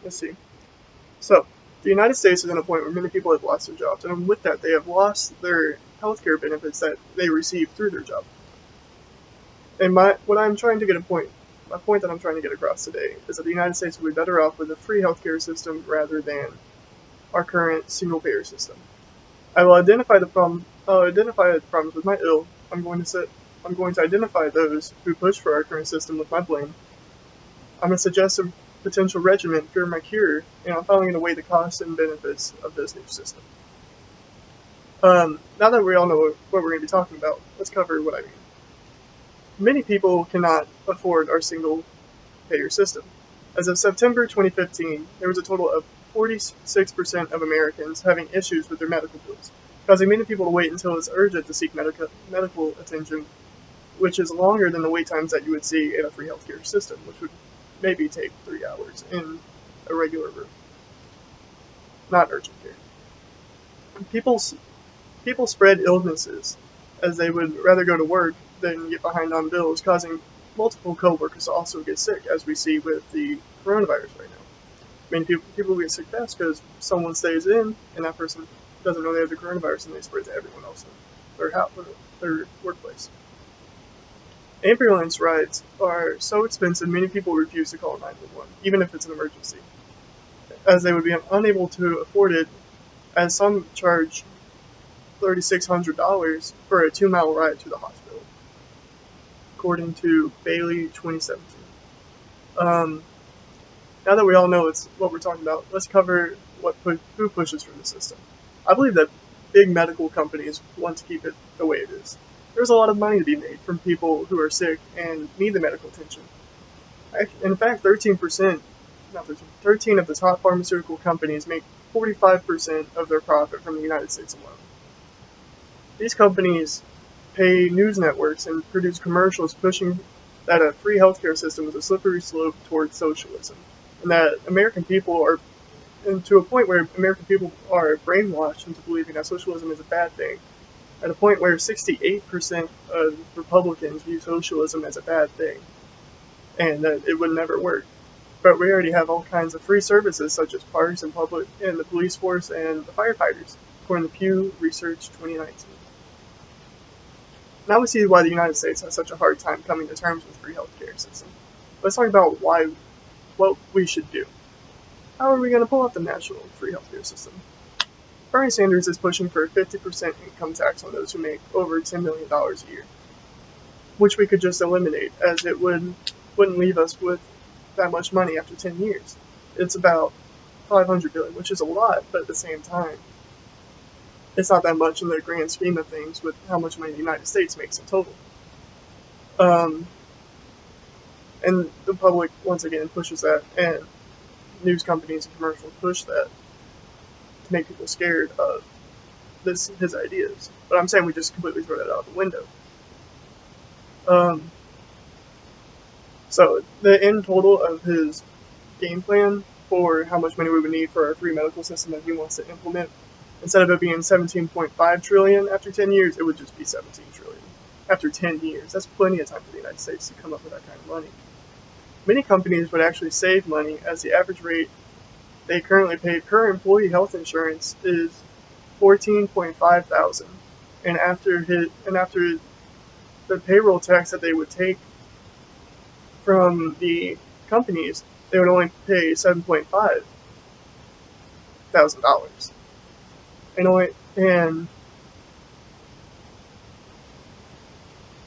let's see. So, the United States is at a point where many people have lost their jobs, and with that, they have lost their healthcare benefits that they receive through their job. And what I'm trying to get a point, my point that I'm trying to get across today is that the United States would be better off with a free healthcare system rather than our current single-payer system. I will identify the problem. I'll identify the problems with my ill. I'm going to identify those who push for our current system with my blame. I'm going to suggest a potential regimen for my cure, and I'm finally going to weigh the costs and benefits of this new system. Now that we all know what we're going to be talking about, let's cover what I mean. Many people cannot afford our single-payer system. As of September 2015, there was a total of 46% of Americans having issues with their medical bills, causing many people to wait until it's urgent to seek medical attention, which is longer than the wait times that you would see in a free healthcare system, which would maybe take 3 hours in a regular room. Not urgent care. People spread illnesses as they would rather go to work than get behind on bills, causing multiple coworkers to also get sick, as we see with the coronavirus right now. Many people get sick fast because someone stays in and that person doesn't know they have the coronavirus and they spread it to everyone else in their workplace. Ambulance rides are so expensive, many people refuse to call 911, even if it's an emergency, as they would be unable to afford it, as some charge $3,600 for a 2-mile ride to the hospital, according to Bailey 2017. Now that we all know it's what we're talking about, let's cover who pushes for the system. I believe that big medical companies want to keep it the way it is. There's a lot of money to be made from people who are sick and need the medical attention. In fact, 13 of the top pharmaceutical companies make 45% of their profit from the United States alone. These companies pay news networks and produce commercials pushing that a free healthcare system is a slippery slope towards socialism, and that American people are, and to a point where American people are brainwashed into believing that socialism is a bad thing, at a point where 68% of Republicans view socialism as a bad thing, and that it would never work. But we already have all kinds of free services such as parks and the police force and the firefighters, according to Pew Research 2019. Now we see why the United States has such a hard time coming to terms with free healthcare system. Let's talk about what we should do. How are we going to pull off the national free healthcare system? Bernie Sanders is pushing for a 50% income tax on those who make over $10 million a year, which we could just eliminate, as it wouldn't leave us with that much money after 10 years. It's about $500 billion, which is a lot, but at the same time, it's not that much in the grand scheme of things with how much money the United States makes in total. And the public, once again, pushes that, and news companies and commercials push that to make people scared of his ideas. But I'm saying we just completely throw that out the window. So the end total of his game plan for how much money we would need for our free medical system that he wants to implement, instead of it being $17.5 trillion after 10 years, it would just be $17 trillion after 10 years. That's plenty of time for the United States to come up with that kind of money. Many companies would actually save money, as the average rate they currently pay per employee health insurance is $14.5 thousand, and after the payroll tax that they would take from the companies, they would only pay $7.5 thousand, and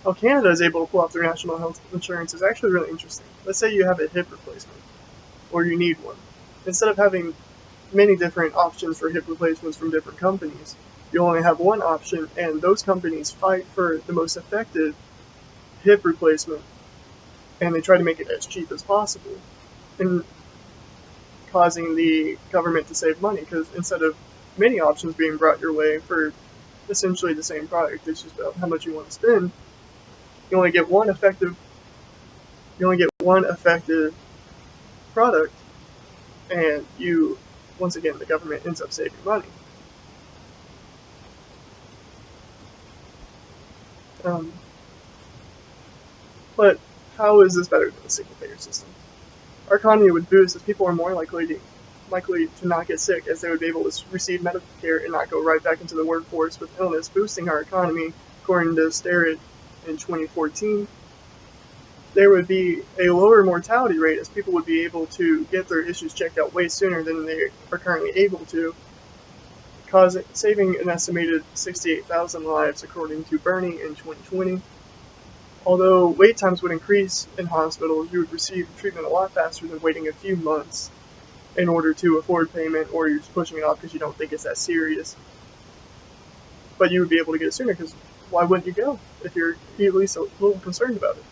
how Canada is able to pull off their national health insurance is actually really interesting. Let's say you have a hip replacement, or you need one. Instead of having many different options for hip replacements from different companies, you only have one option, and those companies fight for the most effective hip replacement, and they try to make it as cheap as possible, and causing the government to save money, because instead of many options being brought your way for essentially the same product, it's just about how much you want to spend. You only get one effective product, and once again, the government ends up saving money. But how is this better than a single-payer system? our economy would boost as people are more likely to not get sick, as they would be able to receive medical care and not go right back into the workforce with illness, boosting our economy. According to Starrett in 2014, there would be a lower mortality rate as people would be able to get their issues checked out way sooner than they are currently able to, saving an estimated 68,000 lives, according to Bernie in 2020. Although wait times would increase in hospitals, you would receive treatment a lot faster than waiting a few months in order to afford payment, or you're just pushing it off because you don't think it's that serious. But you would be able to get it sooner, because why wouldn't you go if you're at least a little concerned about it?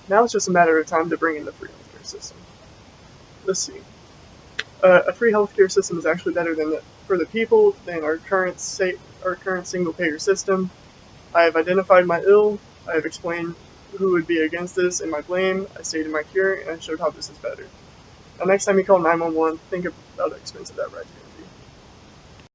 Now it's just a matter of time to bring in the free healthcare system. Let's see. A free healthcare system is actually better for the people than our current single-payer system. I have identified my ill. I have explained who would be against this and my blame. I stated my cure, and I showed how this is better. Now, next time you call 911, think about how expensive that ride's going to be.